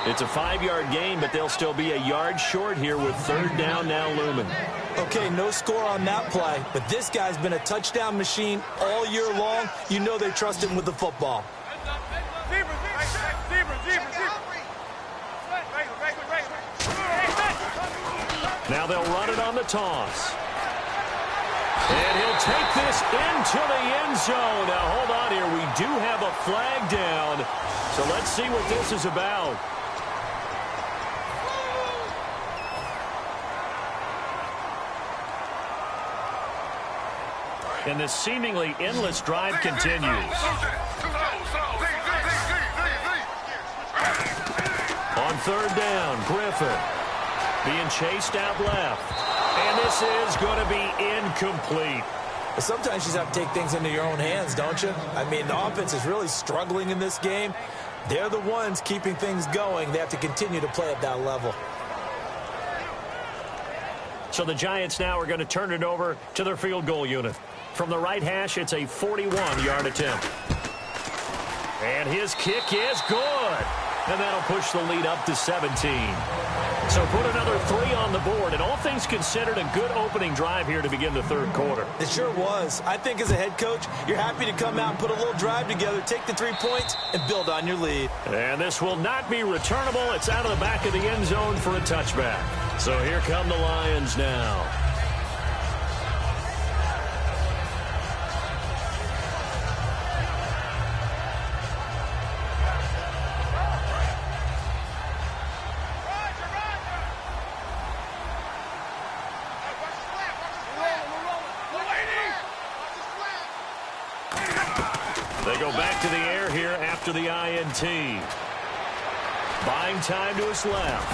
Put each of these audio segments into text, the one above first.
It's a 5-yard gain, but they'll still be a yard short here with third down now looming. Okay, no score on that play, but this guy's been a touchdown machine all year long. You know they trust him with the football. Now they'll run it on the toss. And he'll take this into the end zone. Now, hold on here. We do have a flag down. So let's see what this is about. And this seemingly endless drive continues. On third down, Griffin being chased out left. And this is going to be incomplete. Sometimes you just have to take things into your own hands, don't you? I mean, the offense is really struggling in this game. They're the ones keeping things going. They have to continue to play at that level. So the Giants now are going to turn it over to their field goal unit. From the right hash, it's a 41-yard attempt. And his kick is good. And that'll push the lead up to 17. So put another 3 on the board, and all things considered, a good opening drive here to begin the third quarter. It sure was. I think as a head coach, you're happy to come out and put a little drive together, take the 3 points, and build on your lead. And this will not be returnable. It's out of the back of the end zone for a touchback. So here come the Lions now. They go back to the air here after the INT. Buying time to his left.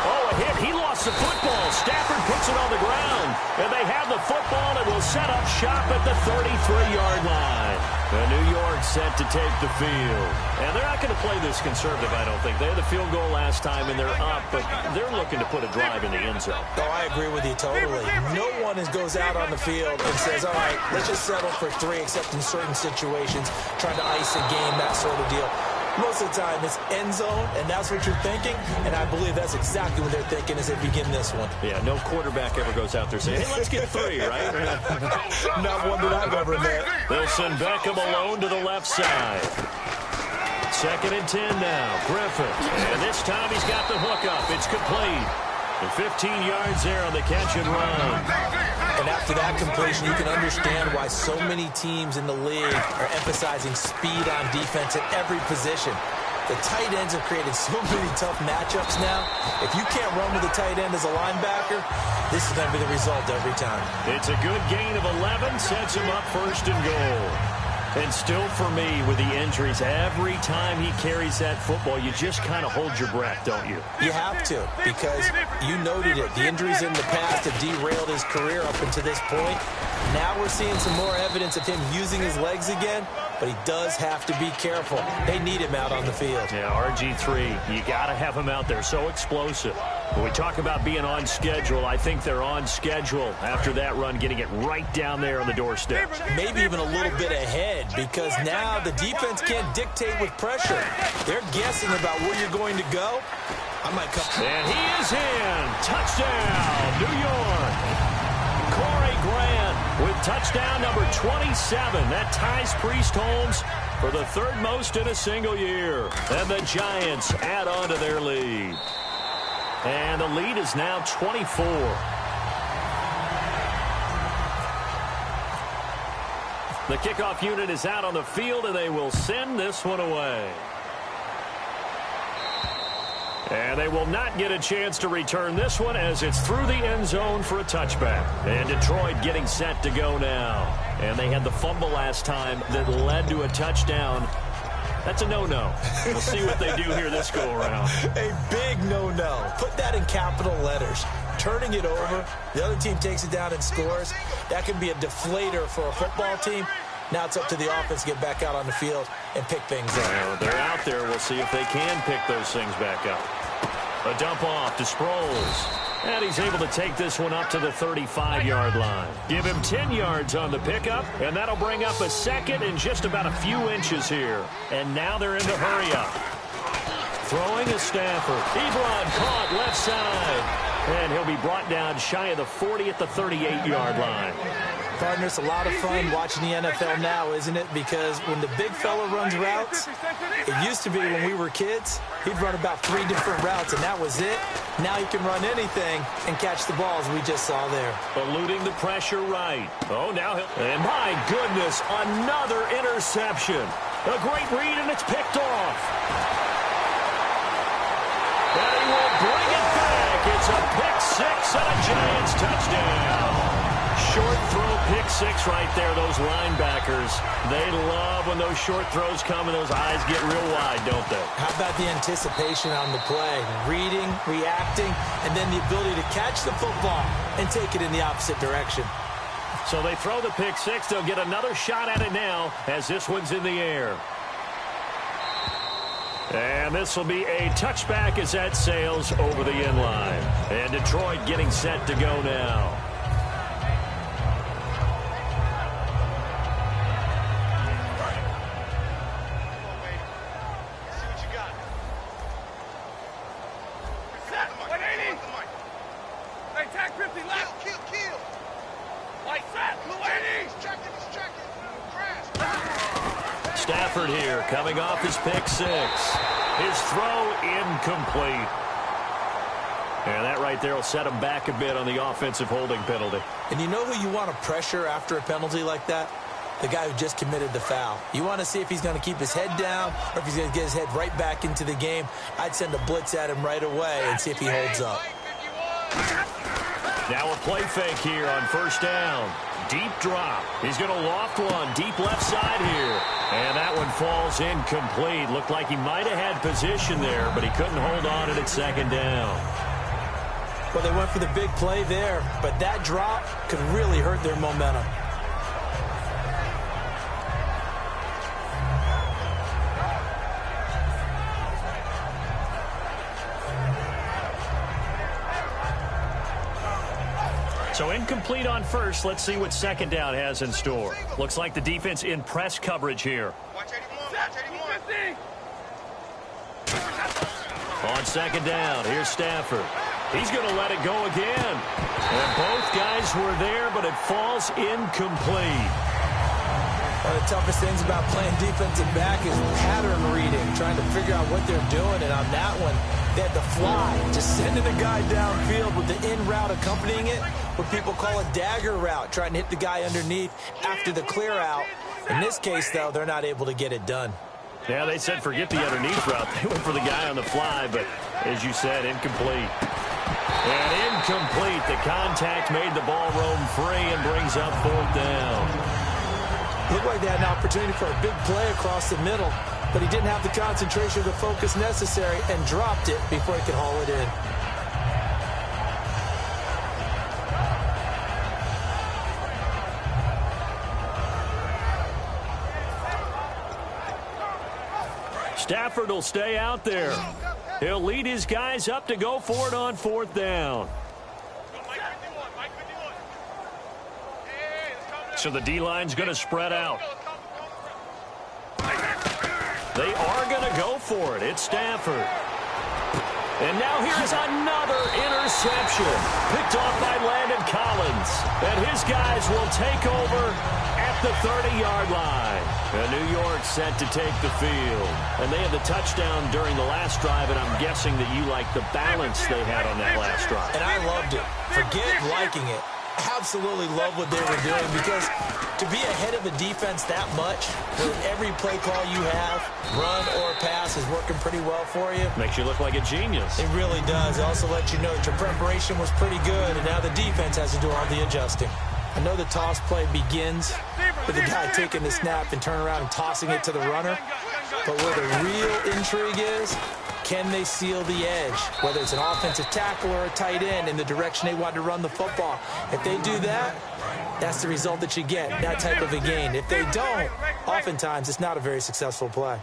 Oh, a hit. He lost the football. Stafford puts it on the ground. And they have the football and will set up shop at the 33-yard line. And New York set to take the field. And they're not going to play this conservative, I don't think. They had the field goal last time, and they're up, but they're looking to put a drive in the end zone. Oh, I agree with you totally. No one goes out on the field and says, all right, let's just settle for 3, except in certain situations, trying to ice a game, that sort of deal. Most of the time, it's end zone, and that's what you're thinking, and I believe that's exactly what they're thinking as they begin this one. Yeah, no quarterback ever goes out there saying, hey, let's get 3, right? Not one that I've ever met. They'll send Beckham alone to the left side. 2nd and 10 now, Griffin. And this time he's got the hook up. It's complete. And 15 yards there on the catch and run. And after that completion, you can understand why so many teams in the league are emphasizing speed on defense at every position. The tight ends have created so many tough matchups now. If you can't run with a tight end as a linebacker, this is going to be the result every time. It's a good gain of 11, sets him up 1st and goal. And still for me, with the injuries, every time he carries that football, you just kind of hold your breath, don't you? You have to, because you noted it. The injuries in the past have derailed his career up until this point. Now we're seeing some more evidence of him using his legs again, but he does have to be careful. They need him out on the field. Yeah, RG3, you got to have him out there. So explosive. When we talk about being on schedule, I think they're on schedule after that run, getting it right down there on the doorstep. Maybe even a little bit ahead, because now the defense can't dictate with pressure. They're guessing about where you're going to go. I might come. And he is in. Touchdown, New York. Corey Grant with touchdown number 27. That ties Priest Holmes for the 3rd most in a single year. And the Giants add on to their lead. And the lead is now 24. The kickoff unit is out on the field, and they will send this one away. And they will not get a chance to return this one as it's through the end zone for a touchback. And Detroit getting set to go now. And they had the fumble last time that led to a touchdown. That's a no-no. We'll see what they do here this go-around. A big no-no. Put that in capital letters. Turning it over, the other team takes it down and scores. That can be a deflator for a football team. Now it's up to the offense to get back out on the field and pick things up. Well, they're out there. We'll see if they can pick those things back up. A dump off to Sproles. And he's able to take this one up to the 35-yard line. Give him 10 yards on the pickup, and that'll bring up a 2nd and just about a few inches here. And now they're in the hurry up. Throwing is Stafford. Ebron caught left side. And he'll be brought down shy of the 40 at the 38-yard line. Partner, it's a lot of fun watching the NFL now, isn't it? Because when the big fella runs routes, it used to be when we were kids, he'd run about 3 different routes, and that was it. Now he can run anything and catch the balls we just saw there. Eluding the pressure right. Oh, now he'll... And my goodness, another interception. A great read, and it's picked off. And he will bring it back. It's a pick six and a Giants touchdown. Short throw pick six right there. Those linebackers, they love when those short throws come and those eyes get real wide, don't they? How about the anticipation on the play? Reading, reacting, and then the ability to catch the football and take it in the opposite direction. So they throw the pick six. They'll get another shot at it now as this one's in the air. And this will be a touchback as that sails over the end line. And Detroit getting set to go now. Stafford here coming off his pick six. His throw incomplete. And that right there will set him back a bit on the offensive holding penalty. And you know who you want to pressure after a penalty like that? The guy who just committed the foul. You want to see if he's going to keep his head down or if he's going to get his head right back into the game. I'd send a blitz at him right away and see if he holds up. Now a play fake here on first down. Deep drop. He's going to loft one deep left side here. And that one falls incomplete. Looked like he might have had position there, but he couldn't hold on at second down. Well, they went for the big play there, but that drop could really hurt their momentum. So incomplete on first. Let's see what second down has in store. Looks like the defense in press coverage here. On second down, here's Stafford. He's going to let it go again. And both guys were there, but it falls incomplete. One of the toughest things about playing defensive back is pattern reading, trying to figure out what they're doing. And on that one, they had to fly, just sending a guy downfield with the in route accompanying it, what people call a dagger route, trying to hit the guy underneath after the clear out. In this case, though, they're not able to get it done. Yeah, they said forget the underneath route. They went for the guy on the fly, but as you said, incomplete. And incomplete. The contact made the ball roam free and brings up fourth down. Looked like they had an opportunity for a big play across the middle, but he didn't have the concentration or the focus necessary and dropped it before he could haul it in. Stafford will stay out there. He'll lead his guys up to go for it on fourth down. So the D-line's going to spread out. They are going to go for it. It's Stafford. And now here's another interception. Picked off by Landon Collins. And his guys will take over at the 30-yard line. And New York set to take the field. And they had the touchdown during the last drive, and I'm guessing that you like the balance they had on that last drive. And I loved it. Forget liking it. Absolutely love what they were doing, because to be ahead of a defense that much, where every play call you have, run or pass, is working pretty well for you. Makes you look like a genius. It really does. It also lets you know that your preparation was pretty good, and now the defense has to do all the adjusting. I know the toss play begins with the guy taking the snap and turning around and tossing it to the runner, but where the real intrigue is, can they seal the edge, whether it's an offensive tackle or a tight end, in the direction they want to run the football? If they do that, that's the result that you get, that type of a gain. If they don't, oftentimes it's not a very successful play.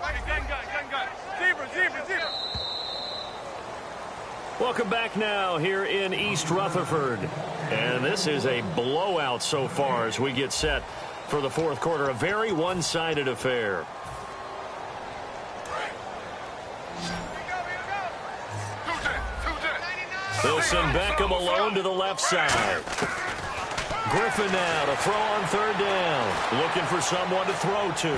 Welcome back now here in East Rutherford. And this is a blowout so far as we get set for the fourth quarter. A very one-sided affair. They'll send Beckham alone to the left side. Griffin now to throw on third down. Looking for someone to throw to.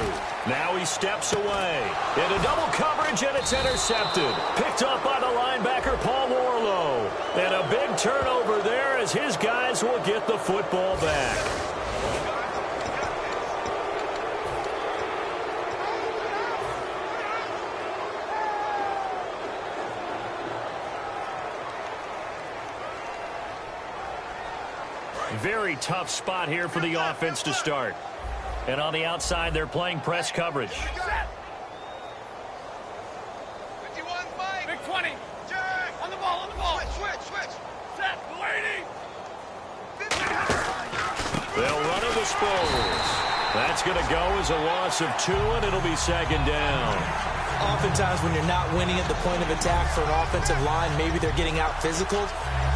Now he steps away. Into double coverage, and it's intercepted. Picked up by the linebacker, Paul Warlow. And a big turnover there as his guys will get the football back. Very tough spot here for the offense to start. And on the outside, they're playing press coverage. 51, Mike. Big 20. Jack. On the ball. Switch. Set. Waiting. They'll run it with Sproles. That's going to go as a loss of 2, and it'll be second down. Oftentimes when you're not winning at the point of attack for an offensive line, maybe they're getting out physical.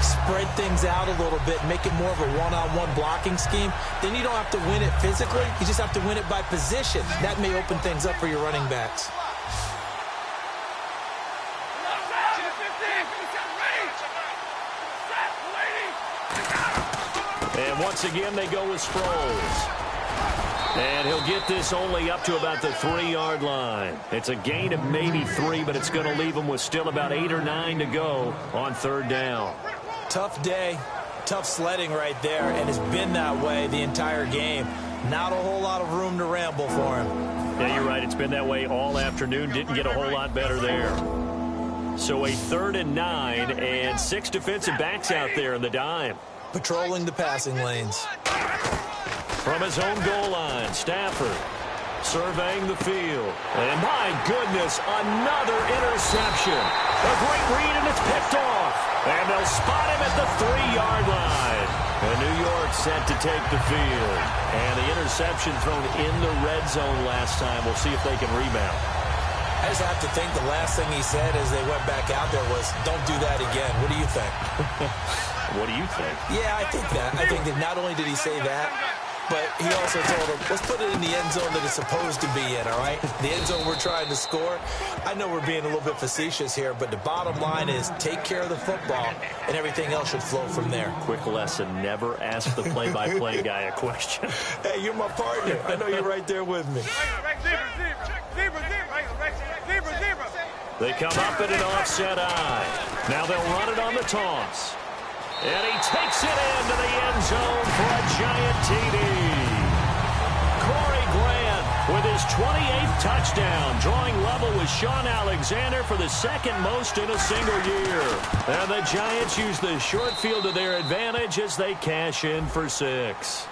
Spread things out a little bit, make it more of a one-on-one blocking scheme. Then you don't have to win it physically. You just have to win it by position. That may open things up for your running backs. And once again, they go with Sproles. And he'll get this only up to about the 3-yard line. It's a gain of maybe 3, but it's going to leave him with still about 8 or 9 to go on third down. Tough day, tough sledding right there, and it's been that way the entire game. Not a whole lot of room to ramble for him. Yeah, you're right. It's been that way all afternoon. Didn't get a whole lot better there. So a 3rd and 9, and 6 defensive backs out there in the dime. Patrolling the passing lanes. From his own goal line, Stafford surveying the field. And my goodness, another interception. A great read, and it's picked off. And they'll spot him at the 3-yard line. And New York set to take the field. And the interception thrown in the red zone last time. We'll see if they can rebound. I just have to think the last thing he said as they went back out there was, don't do that again. What do you think? What do you think? Yeah, I think that. I think that not only did he say that, but he also told him, let's put it in the end zone that it's supposed to be in, all right? The end zone we're trying to score. I know we're being a little bit facetious here, but the bottom line is take care of the football, and everything else should flow from there. Quick lesson, never ask the play-by-play guy a question. Hey, you're my partner. I know you're right there with me. They come up at an offset eye. Now they'll run it on the toss. And he takes it into the end zone for a giant TD. Corey Grant with his 28th touchdown, drawing level with Sean Alexander for the 2nd most in a single year. And the Giants use the short field to their advantage as they cash in for 6.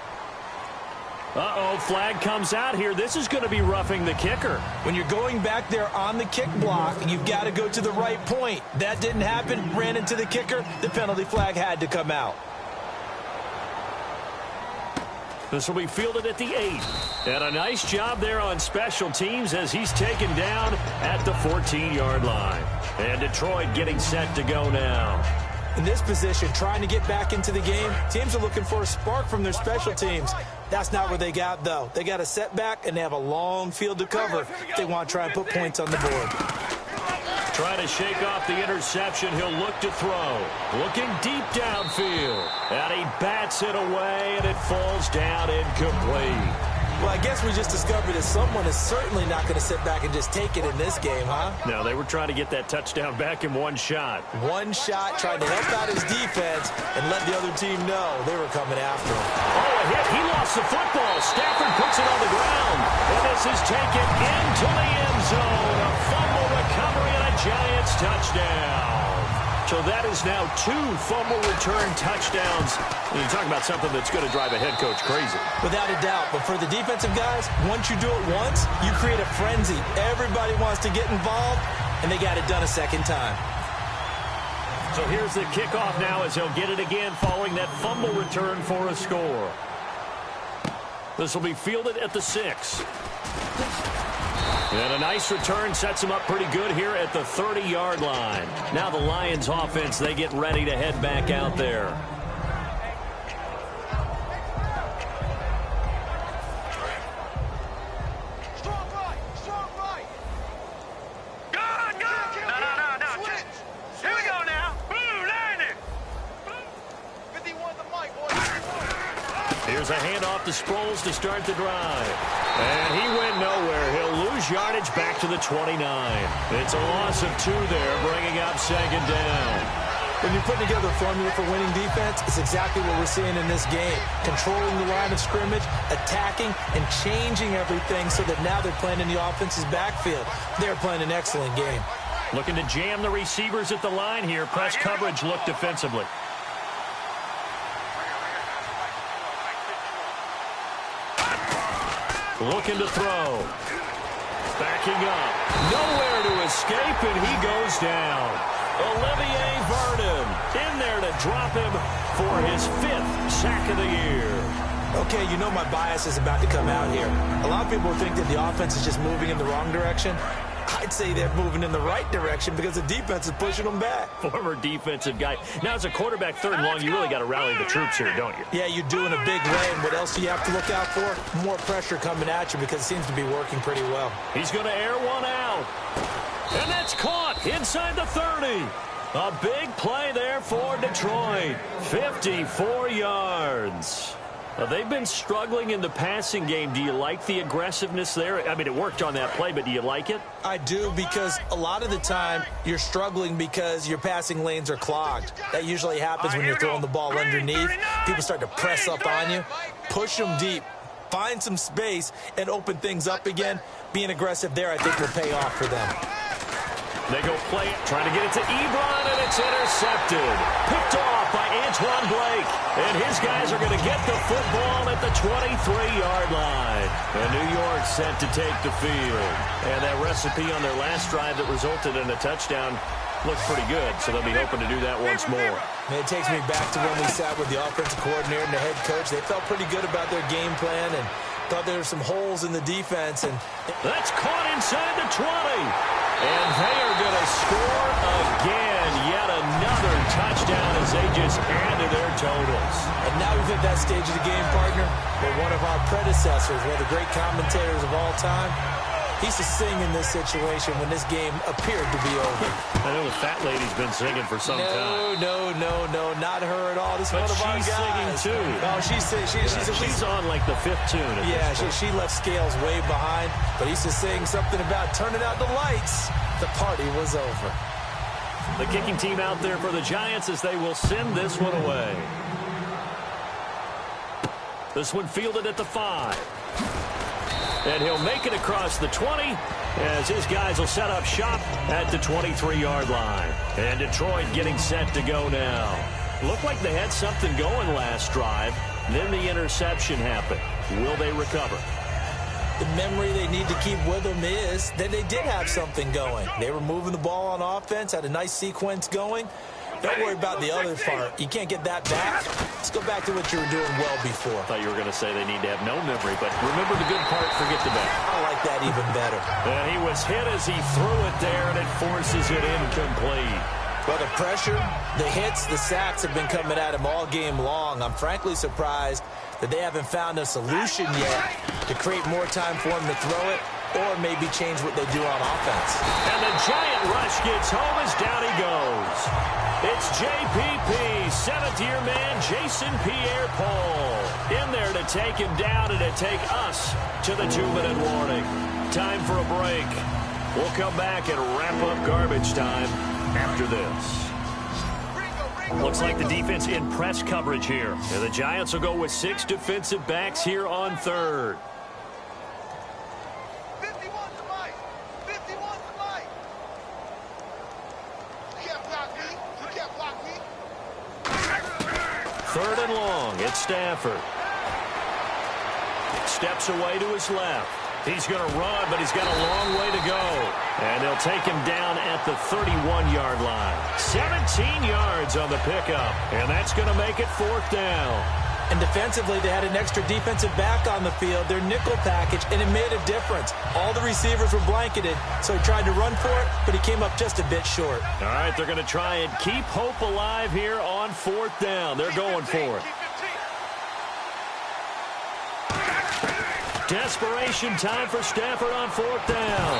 Uh-oh, flag comes out here. This is going to be roughing the kicker. When you're going back there on the kick block, you've got to go to the right point. That didn't happen. Ran into the kicker. The penalty flag had to come out. This will be fielded at the 8. And a nice job there on special teams as he's taken down at the 14-yard line. And Detroit getting set to go now. In this position, trying to get back into the game, teams are looking for a spark from their special teams. That's not what they got, though. They got a setback, and they have a long field to cover if they want to try and put points on the board. Trying to shake off the interception. He'll look to throw. Looking deep downfield. And he bats it away, and it falls down incomplete. Well, I guess we just discovered that someone is certainly not going to sit back and just take it in this game, huh? No, they were trying to get that touchdown back in one shot. One shot, trying to help out his defense and let the other team know they were coming after him. Oh, a hit. He lost the football. Stafford puts it on the ground. And this is taken into the end zone. A fumble recovery and a Giants touchdown. So that is now 2 fumble return touchdowns. And you're talking about something that's going to drive a head coach crazy. Without a doubt. But for the defensive guys, once you do it once, you create a frenzy. Everybody wants to get involved, and they got it done a second time. So here's the kickoff now as he'll get it again following that fumble return for a score. This will be fielded at the 6. And a nice return sets him up pretty good here at the 30-yard line. Now the Lions offense, they get ready to head back out there. Strong right. Go. No. Here we go now. Boom, line it. a handoff to Sproles to start the drive. And he went nowhere. He'll lose yardage back to the 29. It's a loss of 2 there, bringing up second down. When you're putting together a formula for winning defense, it's exactly what we're seeing in this game. Controlling the line of scrimmage, attacking, and changing everything so that now they're playing in the offense's backfield. They're playing an excellent game. Looking to jam the receivers at the line here. Press coverage look defensively. Looking to throw. Backing up. Nowhere to escape, and he goes down. Olivier Vernon in there to drop him for his 5th sack of the year. Okay, you know my bias is about to come out here. A lot of people think that the offense is just moving in the wrong direction. I'd say they're moving in the right direction because the defense is pushing them back. Former defensive guy. Now, as a quarterback, 3rd and long, you really got to rally the troops here, don't you? Yeah, you do in a big way. And what else do you have to look out for? More pressure coming at you because it seems to be working pretty well. He's going to air one out. And that's caught inside the 30. A big play there for Detroit. 54 yards. They've been struggling in the passing game. Do you like the aggressiveness there? I mean, it worked on that play, but do you like it? I do, because a lot of the time you're struggling because your passing lanes are clogged. That usually happens when you're throwing the ball underneath. People start to press up on you. Push them deep. Find some space and open things up again. Being aggressive there, I think, will pay off for them. They go play it, trying to get it to Ebron, and it's intercepted. Picked off by Antoine Blake. And his guys are going to get the football at the 23-yard line. And New York set to take the field. And that recipe on their last drive that resulted in a touchdown looked pretty good, so they'll be hoping to do that once more. It takes me back to when we sat with the offensive coordinator and the head coach. They felt pretty good about their game plan and thought there were some holes in the defense. And that's caught inside the 20. And they are going to score again. Yet another touchdown as they just add to their totals. And now we've hit that stage of the game, partner, where one of our predecessors, one of the great commentators of all time, he used to sing in this situation when this game appeared to be over. I know the fat lady's been singing for some time. No, not her at all. This is one of our guys. She's singing too. No, she's on like the 5th tune. Yeah, she left Scales way behind, but he used to sing something about turning out the lights. The party was over. The kicking team out there for the Giants as they will send this one away. This one fielded at the 5. And he'll make it across the 20 as his guys will set up shop at the 23-yard line. And Detroit getting set to go now. Looked like they had something going last drive. Then the interception happened. Will they recover? The memory they need to keep with them is that they did have something going. They were moving the ball on offense, had a nice sequence going. Don't worry about the other part. You can't get that back. Let's go back to what you were doing well before. I thought you were going to say they need to have no memory, but remember the good part, forget the bad. I like that even better. And he was hit as he threw it there, and it forces it incomplete. Well, the pressure, the hits, the sacks have been coming at him all game long. I'm frankly surprised that they haven't found a solution yet to create more time for him to throw it or maybe change what they do on offense. And the giant rush gets home as down he goes. It's JPP, 7th-year man, Jason Pierre-Paul, in there to take him down and to take us to the 2-minute warning. Time for a break. We'll come back and wrap up garbage time after this. Looks like the defense in press coverage here. And the Giants will go with 6 defensive backs here on 3rd. 51 to Mike. 51 to Mike. You can't block me. You can't block me. 3rd and long. It's Stafford. Steps away to his left. He's going to run, but he's got a long way to go. And they'll take him down at the 31-yard line. 17 yards on the pickup, and that's going to make it 4th down. And defensively, they had an extra defensive back on the field, their nickel package, and it made a difference. All the receivers were blanketed, so he tried to run for it, but he came up just a bit short. All right, they're going to try and keep hope alive here on 4th down. They're going for it. Desperation time for Stafford on 4th down.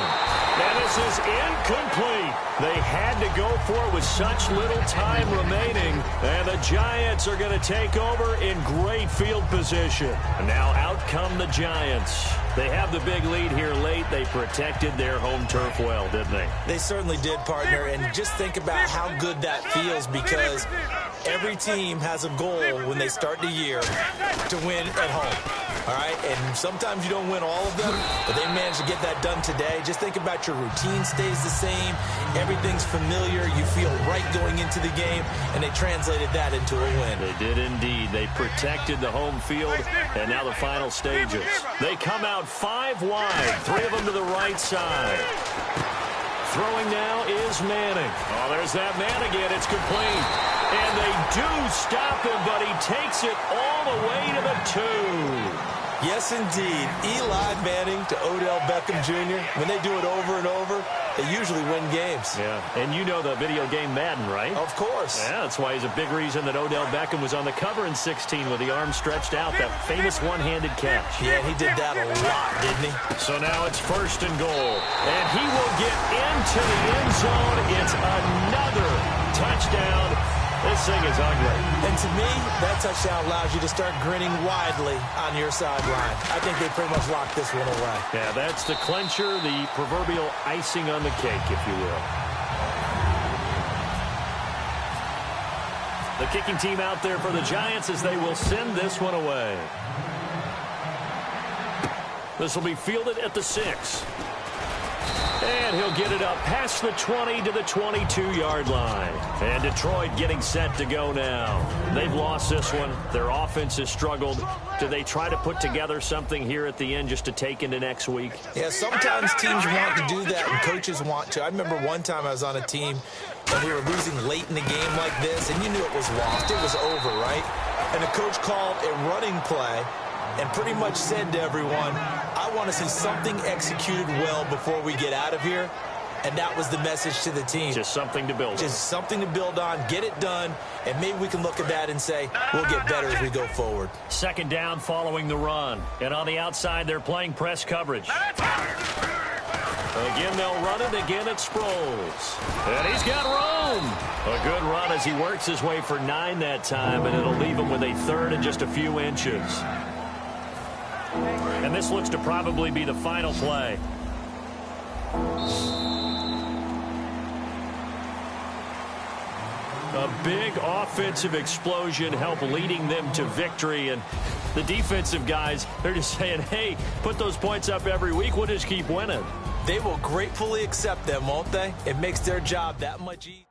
And this is incomplete. They had to go for it with such little time remaining. And the Giants are going to take over in great field position. And now out come the Giants. They have the big lead here late. They protected their home turf well, didn't they? They certainly did, partner. And just think about how good that feels, because every team has a goal when they start the year to win at home. All right, and sometimes you don't win all of them, but they managed to get that done today. Just think about your routine stays the same. Everything's familiar. You feel right going into the game, and they translated that into a win. They did indeed. They protected the home field, and now the final stages. They come out 5 wide, 3 of them to the right side. Throwing now is Manning. Oh, there's that man again. It's complete. And they do stop him, but he takes it all the way to the 2. Yes, indeed. Eli Manning to Odell Beckham Jr. When they do it over and over, they usually win games. Yeah, and you know the video game Madden, right? Of course. Yeah, that's why he's a big reason that Odell Beckham was on the cover in 16 with the arm stretched out, that famous one-handed catch. Yeah, he did that a lot, didn't he? So now it's 1st and goal, and he will get into the end zone. It's another touchdown. This thing is ugly. And to me, that touchdown allows you to start grinning widely on your sideline. I think they pretty much locked this one away. Yeah, that's the clincher, the proverbial icing on the cake, if you will. The kicking team out there for the Giants as they will send this one away. This will be fielded at the 6. And he'll get it up past the 20 to the 22-yard line. And Detroit getting set to go now. They've lost this one. Their offense has struggled. Do they try to put together something here at the end just to take into next week? Yeah, sometimes teams want to do that and coaches want to. I remember one time I was on a team and we were losing late in the game like this, and you knew it was lost. It was over, right? And the coach called a running play and pretty much said to everyone, I want to see something executed well before we get out of here. And that was the message to the team. Just something to build on. Just something to build on, get it done, and maybe we can look at that and say, we'll get better as we go forward. 2nd down following the run. And on the outside, they're playing press coverage. Again, they'll run it. Again, it's Sproles. And he's got room. A good run as he works his way for 9 that time, and it'll leave him with a 3rd and just a few inches. And this looks to probably be the final play. A big offensive explosion helped leading them to victory. And the defensive guys, they're just saying, hey, put those points up every week. We'll just keep winning. They will gratefully accept them, won't they? It makes their job that much easier.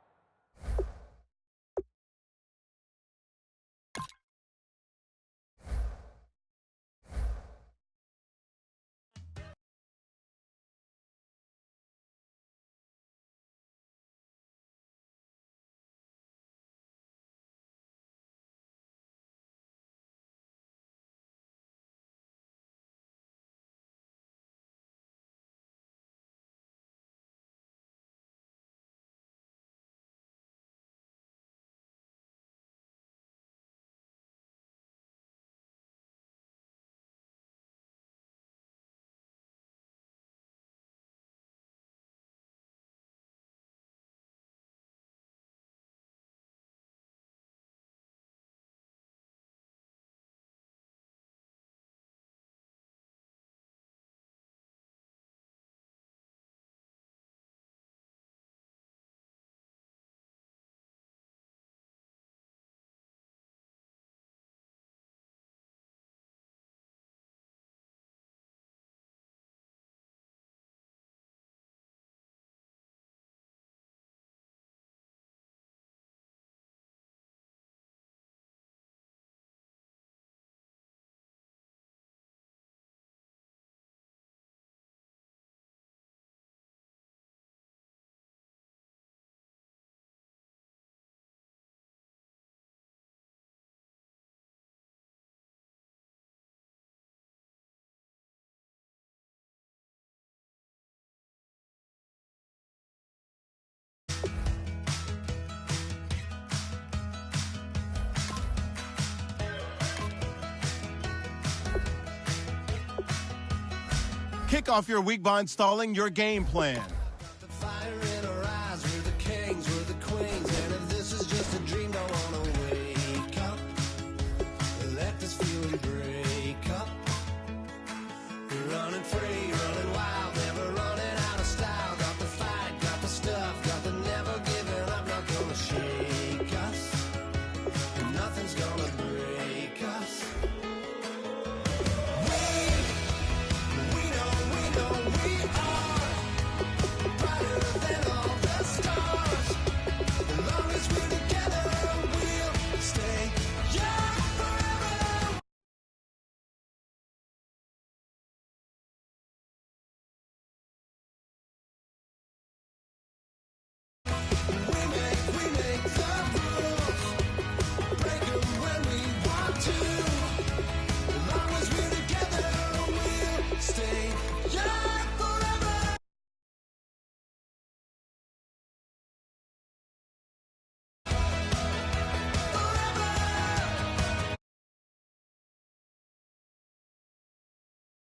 Kick off your week by installing your game plan.